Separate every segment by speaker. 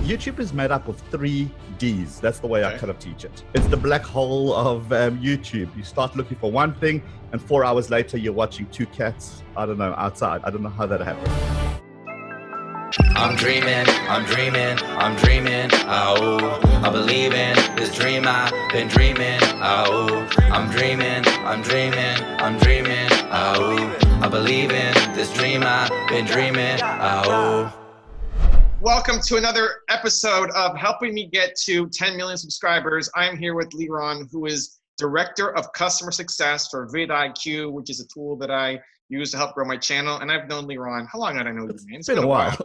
Speaker 1: YouTube is made up of 3 Ds. That's the way I kind of teach it. It's the black hole of YouTube. You start looking for one thing, and 4 hours later, you're watching 2 cats, I don't know, outside. I don't know how that happened.
Speaker 2: I'm dreaming, oh, I believe in this dream I've been dreaming, oh, I'm dreaming, oh, I believe in this dream I've been dreaming, oh.
Speaker 3: Welcome to another episode of Helping Me Get to 10 Million Subscribers. I'm here with Liron, who is Director of Customer Success for vidIQ, which is a tool that I use to help grow my channel. And I've known Liron. How long did I know you, man?
Speaker 1: It's been a while.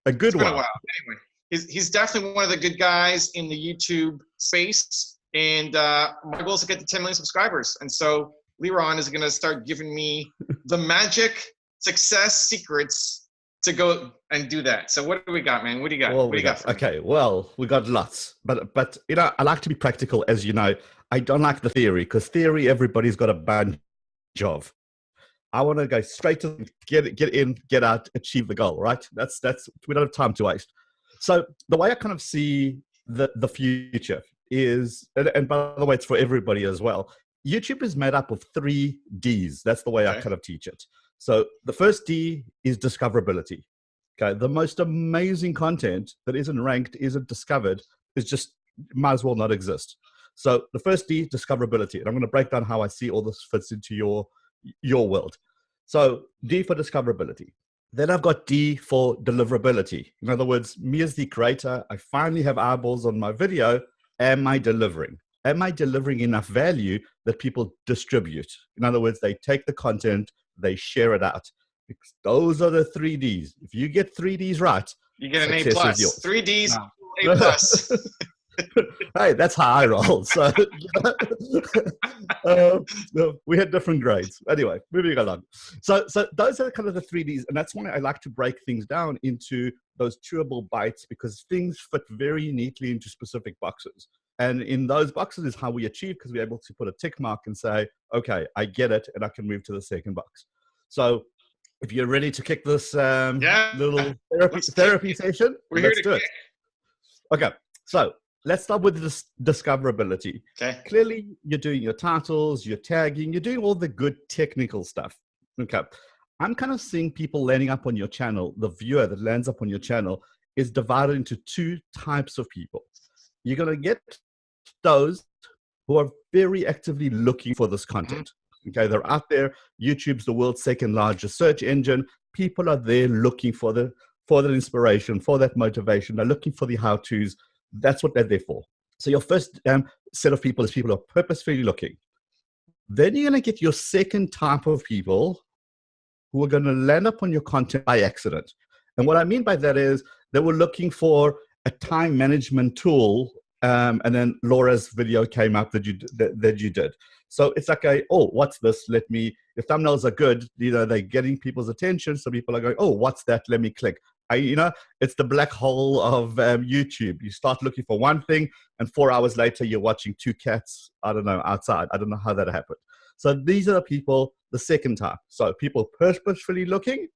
Speaker 1: A good while.
Speaker 3: Anyway, he's definitely one of the good guys in the YouTube space. And my goal is to get to 10 million subscribers. And so Liron is going to start giving me the magic success secrets to go and do that. So what do we got, man? What do you got?
Speaker 1: Well,
Speaker 3: what do you got?
Speaker 1: Okay, well, we got lots. But you know, I like to be practical, as you know. I don't like the theory, because theory everybody's got a bunch of. I want to go straight to get in, get out, achieve the goal, right? That's we don't have time to waste. So the way I kind of see the future is, and by the way, it's for everybody as well. YouTube is made up of 3 Ds. That's the way I kind of teach it. So the first D is discoverability. Okay, the most amazing content that isn't ranked, isn't discovered, is just might as well not exist. So the first D, discoverability, and I'm going to break down how I see all this fits into your world. So D for discoverability. Then I've got D for deliverability. In other words, me as the creator, I finally have eyeballs on my video. Am I delivering? Am I delivering enough value that people distribute? In other words, they take the content, they share it out. Because those are the 3 Ds. If you get 3 Ds right,
Speaker 3: you get an A+. 3 Ds, A+.
Speaker 1: Hey, that's how I roll. So we had different grades. Anyway, moving along. So those are kind of the 3 Ds, and that's why I like to break things down into those chewable bites, because things fit very neatly into specific boxes. And in those boxes is how we achieve, because we're able to put a tick mark and say, okay, I get it, and I can move to the second box. So if you're ready to kick this little therapy session, let's do it. Okay, so let's start with this discoverability. Okay. Clearly, you're doing your titles, you're tagging, you're doing all the good technical stuff. Okay. I'm kind of seeing people landing up on your channel. The viewer that lands up on your channel is divided into 2 types of people. You're going to get those who are very actively looking for this content. Okay, they're out there. YouTube's the world's 2nd largest search engine. People are there looking for that inspiration, for that motivation. They're looking for the how-tos. That's what they're there for. So your first set of people is people who are purposefully looking. Then you're going to get your second type of people who are going to land up on your content by accident. And what I mean by that is they were looking for a time management tool, and then Laura's video came up that you did. So it's like, oh, what's this? The thumbnails are good. You know, they're getting people's attention. So people are going, oh, what's that? Let me click. It's the black hole of YouTube. You start looking for one thing, and 4 hours later, you're watching 2 cats, I don't know, outside. I don't know how that happened. So these are the people, the second type. So people purposefully looking,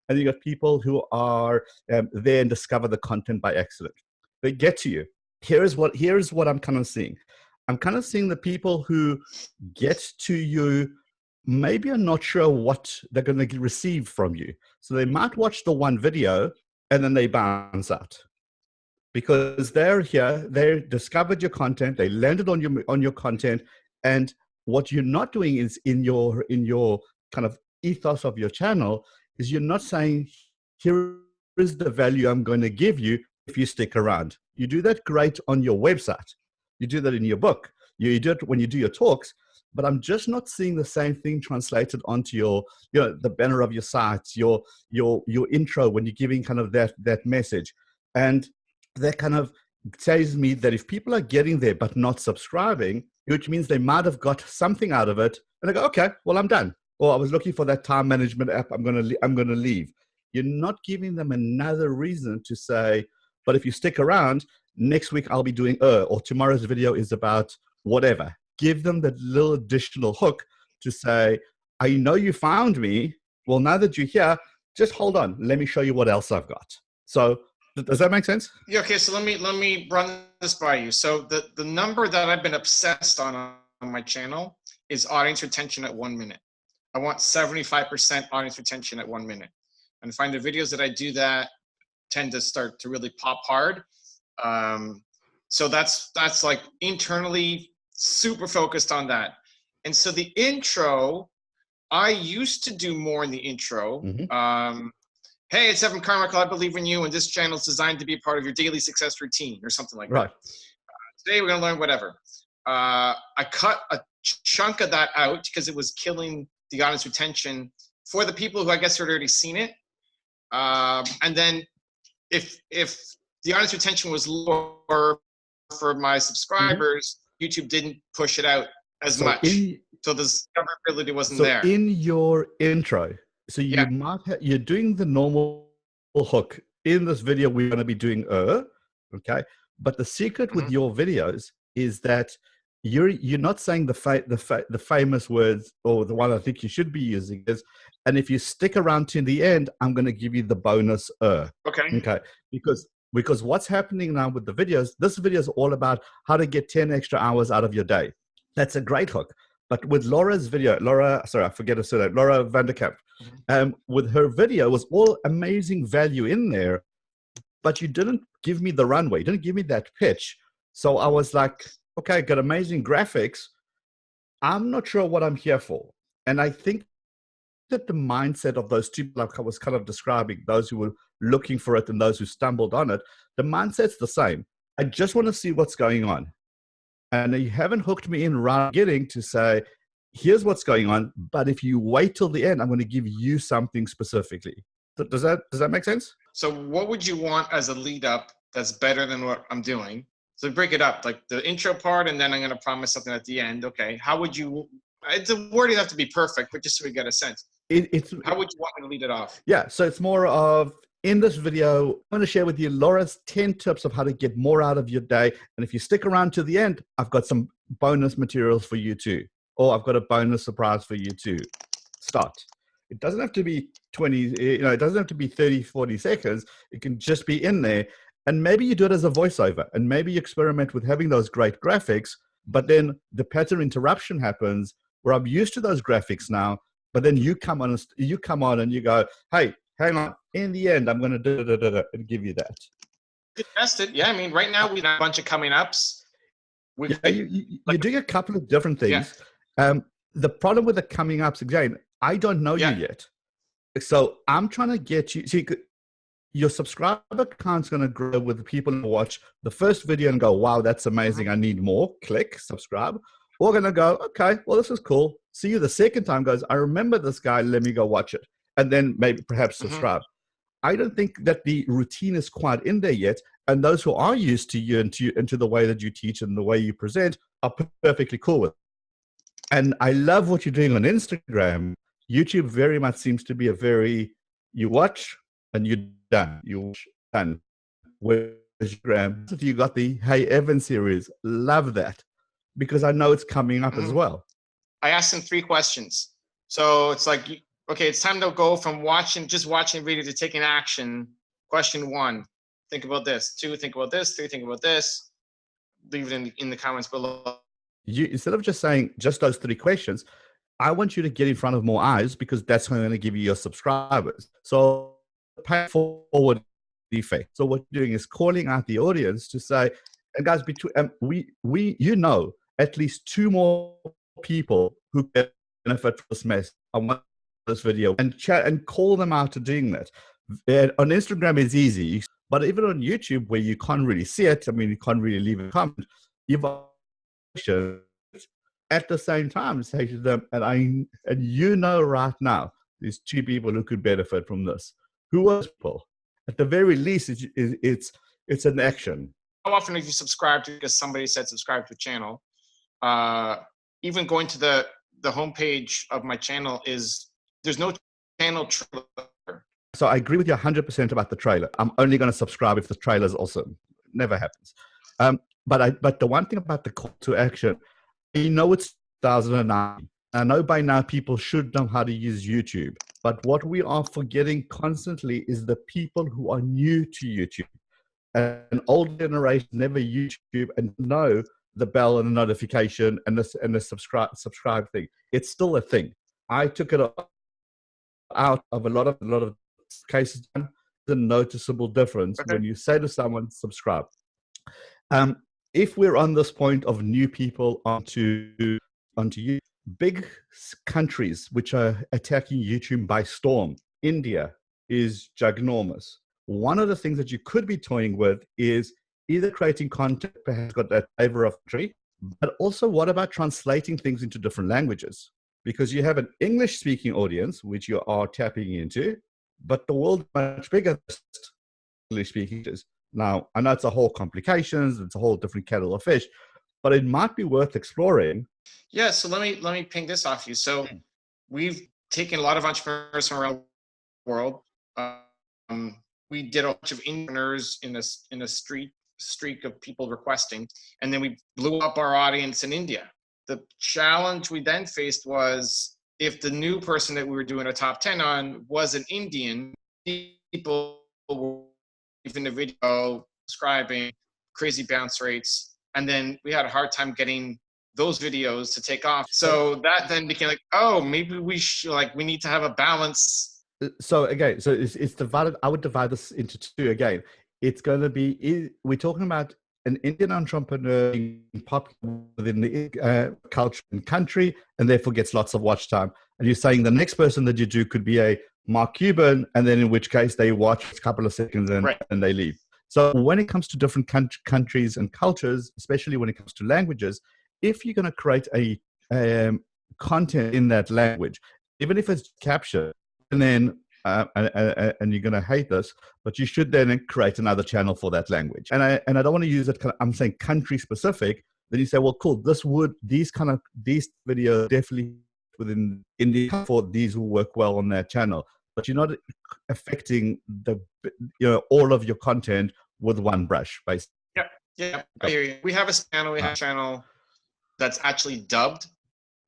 Speaker 1: and you got people who are there and discover the content by accident. They get to you. Here's what I'm kind of seeing. I'm kind of seeing the people who get to you maybe are not sure what they're going to receive from you. So they might watch the one video and then they bounce out, because they're here, they discovered your content, they landed on your content, and what you're not doing is in your kind of ethos of your channel is you're not saying, here is the value I'm going to give you if you stick around. You do that great on your website. You do that in your book. You do it when you do your talks, but I'm just not seeing the same thing translated onto the banner of your site, your intro when you're giving kind of that message. And that kind of tells me that if people are getting there but not subscribing, which means they might have got something out of it, and they go, okay, well, I'm done. Or I was looking for that time management app. I'm going to leave. You're not giving them another reason to say, but if you stick around, next week I'll be doing or tomorrow's video is about whatever. Give them that little additional hook to say, I know you found me. Well, now that you're here, just hold on. Let me show you what else I've got. So Does that make sense?
Speaker 3: Yeah. Okay. So let me run this by you. So the number that I've been obsessed on my channel is audience retention at 1 minute. I want 75% audience retention at 1 minute, and I find the videos that I do that tend to start to really pop hard. So that's like internally super focused on that. And so the intro, I used to do more in the intro. Hey, it's Evan Carmichael. I believe in you, and this channel is designed to be part of your daily success routine, or something like that. Today we're going to learn whatever. I cut a chunk of that out because it was killing the audience retention for the people who I guess had already seen it. And then if the audience retention was lower for my subscribers, YouTube didn't push it out as much. So the discoverability wasn't there.
Speaker 1: So in your intro, so you might you're doing the normal hook. In this video, we're going to be doing okay? But the secret with your videos is that you're not saying the famous words, or the one I think you should be using is, and if you stick around to the end, I'm going to give you the bonus Okay. Because what's happening now with the videos, this video is all about how to get 10 extra hours out of your day. That's a great hook. But with Laura's video, sorry, I forget her surname, Laura Vanderkamp, with her video was all amazing value in there, but you didn't give me the runway, you didn't give me that pitch. So I was like, okay, got amazing graphics. I'm not sure what I'm here for. And I think that the mindset of those two, like I was kind of describing, those who were looking for it and those who stumbled on it, the mindset's the same. I just want to see what's going on. And you haven't hooked me in right beginning to say, here's what's going on, but if you wait till the end, I'm going to give you something specifically. Does that make sense?
Speaker 3: So what would you want as a lead up that's better than what I'm doing? So break it up, like the intro part, and then I'm going to promise something at the end. Okay, how would you, the wording have to be perfect, but just so we get a sense. How would you want me to lead it off?
Speaker 1: Yeah, so it's more of, in this video, I'm going to share with you Laura's 10 tips of how to get more out of your day. And if you stick around to the end, I've got some bonus materials for you too. Or I've got a bonus surprise for you too. Start. It doesn't have to be 20, it doesn't have to be 30, 40 seconds. It can just be in there. And maybe you do it as a voiceover. And maybe you experiment with having those great graphics, but then the pattern interruption happens where I'm used to those graphics now, but then you come on and you go, hey, hang on. In the end, I'm going to and give you that.
Speaker 3: Good, test it. Yeah, I mean, right now we have a bunch of coming ups.
Speaker 1: You're doing a couple of different things. Yeah. The problem with the coming ups, again, I don't know you yet. So I'm trying to get you. See, your subscriber count's going to grow with the people who watch the first video and go, wow, that's amazing. I need more. Click, subscribe. Or going to go, okay, well, this is cool. See you the second time, goes, I remember this guy. Let me go watch it. And then maybe perhaps subscribe. I don't think that the routine is quite in there yet. And those who are used to you and to the way that you teach and the way you present are perfectly cool with it. And I love what you're doing on Instagram. YouTube very much seems to be you watch and you're done. You watch done. Whereas Instagram, you got the Hey Evan series. Love that. Because I know it's coming up as well.
Speaker 3: I asked him 3 questions. So it's like, okay, it's time to go from just watching a video to taking action. Question 1, think about this. 2, think about this. 3, think about this. Leave it in the comments below.
Speaker 1: Instead of just saying just those 3 questions, I want you to get in front of more eyes because that's how I'm going to give you your subscribers. So pay forward effect. So what you're doing is calling out the audience to say, and guys, between at least 2 more people who can benefit from this mess. I want this video and chat and call them out to doing that. On Instagram is easy, but even on YouTube where you can't really see it, I mean, you can't really leave a comment, you've at the same time say to them, and right now, there's 2 people who could benefit from this. Who are people? At the very least, it's an action.
Speaker 3: How often have you subscribed because somebody said subscribe to a channel? Even going to the homepage of my channel there's no channel trailer.
Speaker 1: So I agree with you 100% about the trailer. I'm only going to subscribe if the trailer is awesome. Never happens. But the one thing about the call to action, it's 2009. I know by now people should know how to use YouTube. But what we are forgetting constantly is the people who are new to YouTube. an old generation never YouTube and know the bell and the notification and the subscribe thing. It's still a thing. I took it out of a lot of cases. The noticeable difference when you say to someone subscribe. If we're on this point of new people onto you, big countries which are attacking YouTube by storm, India is ginormous. One of the things that you could be toying with is either creating content perhaps got that flavor of country, but also what about translating things into different languages? Because you have an English-speaking audience, which you are tapping into, but the world is much bigger than English-speaking. Now, I know it's a whole complications, it's a whole different kettle of fish, but it might be worth exploring.
Speaker 3: Yeah, so let me ping this off you. So we've taken a lot of entrepreneurs from around the world. We did a bunch of entrepreneurs in a streak of people requesting, and then we blew up our audience in India. The challenge we then faced was if the new person that we were doing a top 10 on was an Indian, people were leaving the video, subscribing, crazy bounce rates, and then we had a hard time getting those videos to take off. So that then became like, oh, maybe we should, like, we need to have a balance.
Speaker 1: So again, so it's divided. I would divide this into two again. It's going to be, we're talking about an Indian entrepreneur being popular within the culture and country, and therefore gets lots of watch time. And you're saying the next person that you do could be a Mark Cuban, and then in which case they watch a couple of seconds and they leave. So when it comes to different countries and cultures, especially when it comes to languages, if you're going to create a content in that language, even if it's captured, and then and you're going to hate this, but you should then create another channel for that language. And I don't want to use it. I'm saying country specific. Then you say, well, cool. These videos definitely within India for these will work well on that channel. But you're not affecting all of your content with one brush, basically.
Speaker 3: Yeah, I hear you. We have a channel that's actually dubbed,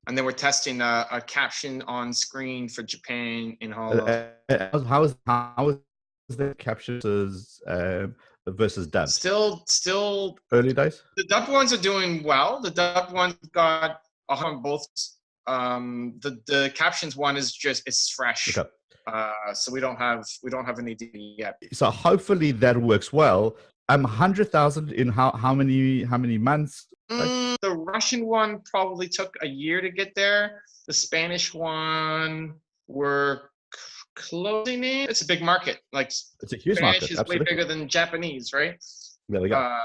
Speaker 3: and then we're testing a caption on screen for Japan in Holo.
Speaker 1: How is the captions versus dubbed?
Speaker 3: Still
Speaker 1: early days.
Speaker 3: The dubbed ones are doing well. The dubbed ones got on both. The captions one is it's fresh. Okay. So we don't have any data yet.
Speaker 1: So hopefully that works well. 100,000 in how many months?
Speaker 3: The Russian one probably took a year to get there. The Spanish one, we're closing it. It's a big market. Like, it's a huge market. Spanish is way bigger than Japanese, right?
Speaker 1: There we go.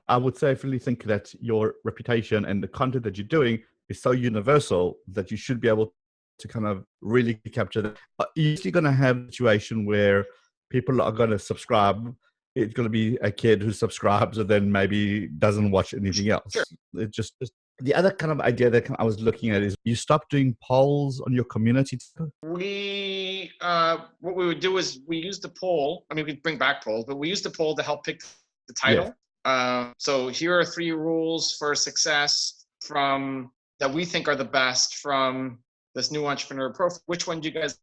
Speaker 1: I would definitely think that your reputation and the content that you're doing is so universal that you should be able to kind of really capture that. You're usually going to have a situation where people are going to subscribe. It's going to be a kid who subscribes and then maybe doesn't watch anything else.
Speaker 3: Sure.
Speaker 1: It just the other kind of idea that I was looking at is you stop doing polls on your community.
Speaker 3: What we would do is we use the poll. I mean, we bring back polls, but we use the poll to help pick the title. Yeah. So here are 3 rules for success that we think are the best from this new entrepreneur profile. Which one do you guys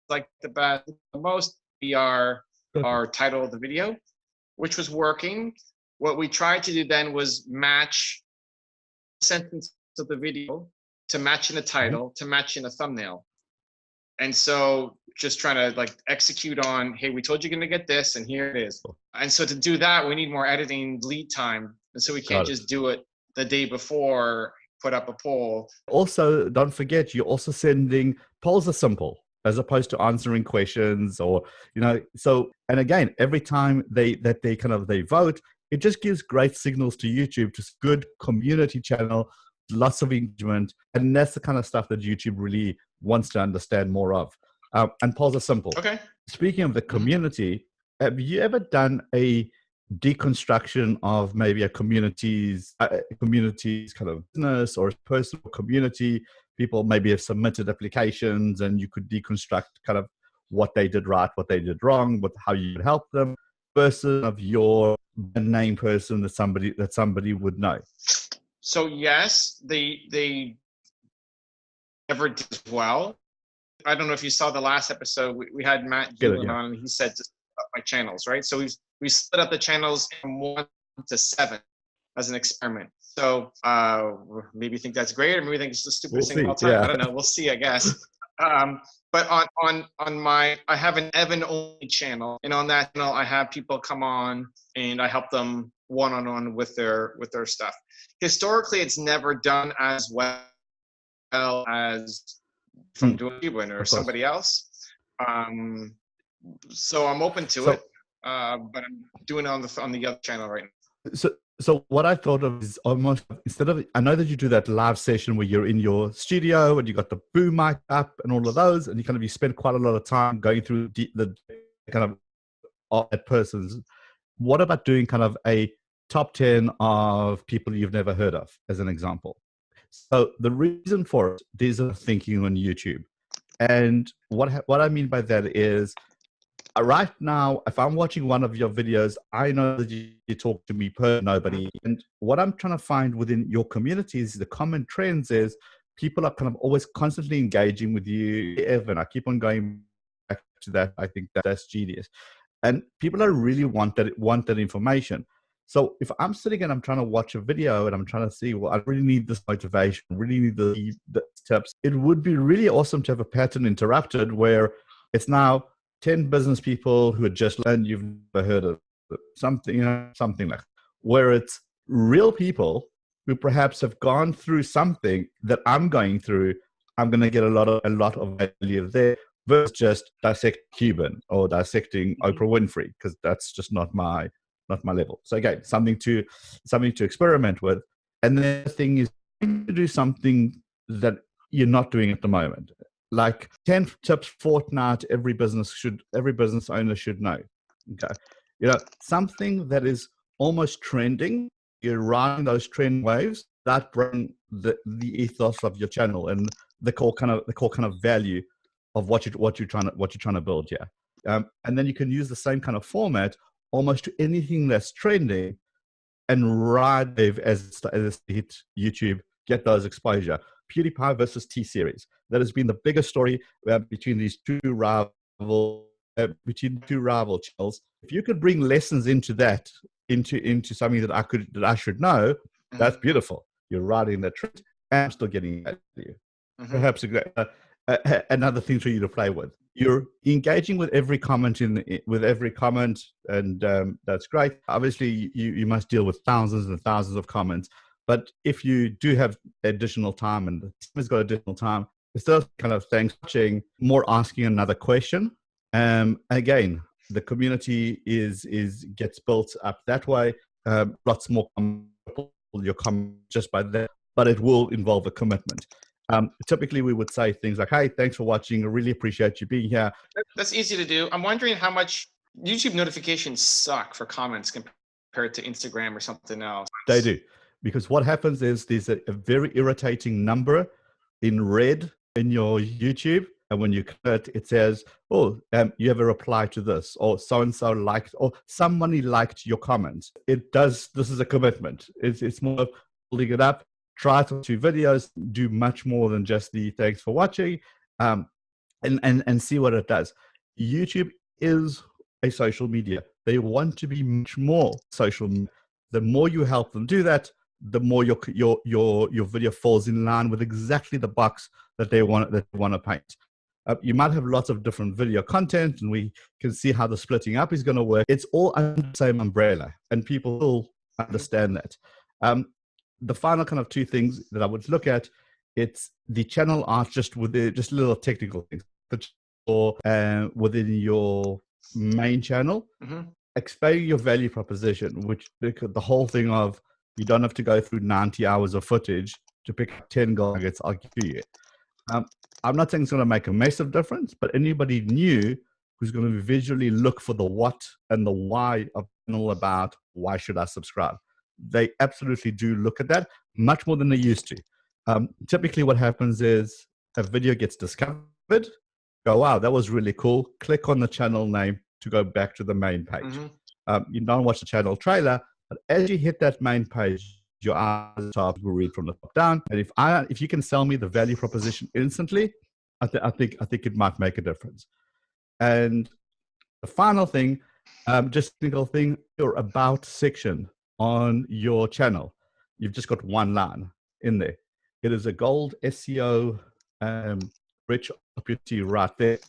Speaker 3: like the most? Be our title of the video, which was working. What we tried to do then was match the sentence of the video to match in a title, to match in a thumbnail. And so just trying to execute on, hey, we told you you're going to get this, and here it is. And so to do that, we need more editing lead time. And so we can't just do it the day before, put up a poll.
Speaker 1: Also, don't forget, you're also sending polls are simple, as opposed to answering questions or, so, and again, every time they vote, it just gives great signals to YouTube, just good community channel, lots of engagement. And that's the kind of stuff that YouTube really wants to understand more of. And polls are simple.
Speaker 3: Okay.
Speaker 1: Speaking of the community, have you ever done a deconstruction of maybe a community's kind of business or personal community? People maybe have submitted applications and you could deconstruct kind of what they did right, what they did wrong, how you could help them, versus of your name person that somebody would know.
Speaker 3: So yes, they never did well. I don't know if you saw the last episode. We had Matt Gillen on, and he said just my channels, right? So we split up the channels from 1 to 7 as an experiment. So maybe you think that's great, or maybe you think it's the stupidest thing of all time.
Speaker 1: Yeah.
Speaker 3: I don't know. We'll see, I guess. But on my, I have an Evan only channel, and on that channel I have people come on and I help them one-on-one with their stuff. Historically, it's never done as well as from doing Cuban or somebody else. So I'm open to it, but I'm doing it on the other channel right now.
Speaker 1: So what I thought of is almost, instead of, I know that you do that live session where you're in your studio and you got the boom mic up and all of those, and you spend quite a lot of time going through the kind of that person's. What about doing kind of a top 10 of people you've never heard of, as an example? So the reason for it, these are thinking on YouTube. And what I mean by that is, right now, if I'm watching one of your videos, I know that you talk to me per nobody. And what I'm trying to find within your communities, the common trends is people are kind of always constantly engaging with you. Evan, I keep on going back to that. I think that's genius. And people are really want that information. So if I'm sitting and I'm trying to watch a video and I'm trying to see, well, I really need this motivation, really need the tips. It would be really awesome to have a pattern interrupted where it's now 10 business people who had just learned, you've never heard of something, something like that, where it's real people who perhaps have gone through something that I'm going through. I'm going to get a lot of value there versus just dissect Cuban or dissecting Oprah Winfrey, because that's just not my level. So again, something to experiment with. And the thing is to do something that you're not doing at the moment. Like 10 tips fortnight, every business owner should know. Okay. Something that is almost trending, you're riding those trend waves that bring the ethos of your channel and the core kind of value of what you're trying to build. Yeah. And then you can use the same kind of format almost to anything that's trending and ride wave as it hit YouTube, get those exposure. PewDiePie versus T-Series. That has been the biggest story between these two rival channels. If you could bring lessons into that, into something that I should know, that's beautiful. You're riding that trend and I'm still getting value. Perhaps another thing for you to play with. You're engaging with every comment and that's great. Obviously, you must deal with thousands and thousands of comments. But if you do have additional time and the team has got additional time, instead of kind of thanks watching, more asking another question. Again, the community gets built up that way. Lots more people your comment just by that, but it will involve a commitment. Typically, we would say things like, "Hey, thanks for watching. I really appreciate you being here."
Speaker 3: That's easy to do. I'm wondering how much YouTube notifications suck for comments compared to Instagram or something else.
Speaker 1: They do. Because what happens is there's a very irritating number in red in your YouTube. And when you click it, says, oh, you have a reply to this, or so-and-so liked, or somebody liked your comment. This is a commitment. It's more of building it up. Try to 2 videos, do much more than just the thanks for watching, and see what it does. YouTube is a social media. They want to be much more social media. The more you help them do that, the more your video falls in line with exactly the box that they want to paint. You might have lots of different video content, and we can see how the splitting up is going to work. It's all under the same umbrella, and people will understand that. The final kind of 2 things that I would look at, it's the channel art, just little technical things. Or within your main channel, explain your value proposition, which the whole thing of you don't have to go through 90 hours of footage to pick up 10 gold nuggets. I'll give you it. I'm not saying it's going to make a massive difference, but anybody new who's going to visually look for the what and the why of channel about why should I subscribe, they absolutely do look at that much more than they used to. Typically what happens is a video gets discovered, go, wow, that was really cool. Click on the channel name to go back to the main page. You don't watch the channel trailer, but as you hit that main page, your eyes top will read from the top down. And if you can sell me the value proposition instantly, I think it might make a difference. And The final thing, just technical thing, your about section on your channel. You've just got one line in there. It is a gold SEO rich opportunity right there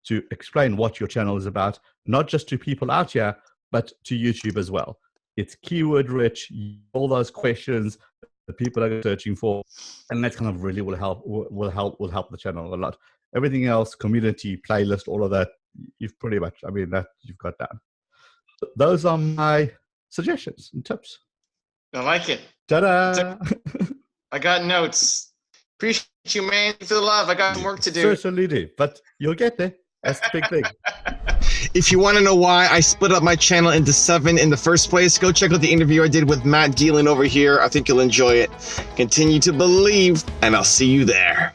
Speaker 1: to explain what your channel is about, not just to people out here, but to YouTube as well. It's keyword rich, all those questions that people are searching for, and that kind of really will help the channel a lot. Everything else, community, playlist, all of that, you've pretty much, I mean, that you've got down. Those are my suggestions and tips.
Speaker 3: I like it.
Speaker 1: Ta-da!
Speaker 3: I got notes. Appreciate you, man, for the love. I got some work to do.
Speaker 1: Certainly do, but you'll get there. That's the big thing.
Speaker 3: If you want to know why I split up my channel into 7 in the first place, go check out the interview I did with Matt Geelan over here. I think you'll enjoy it. Continue to believe, and I'll see you there.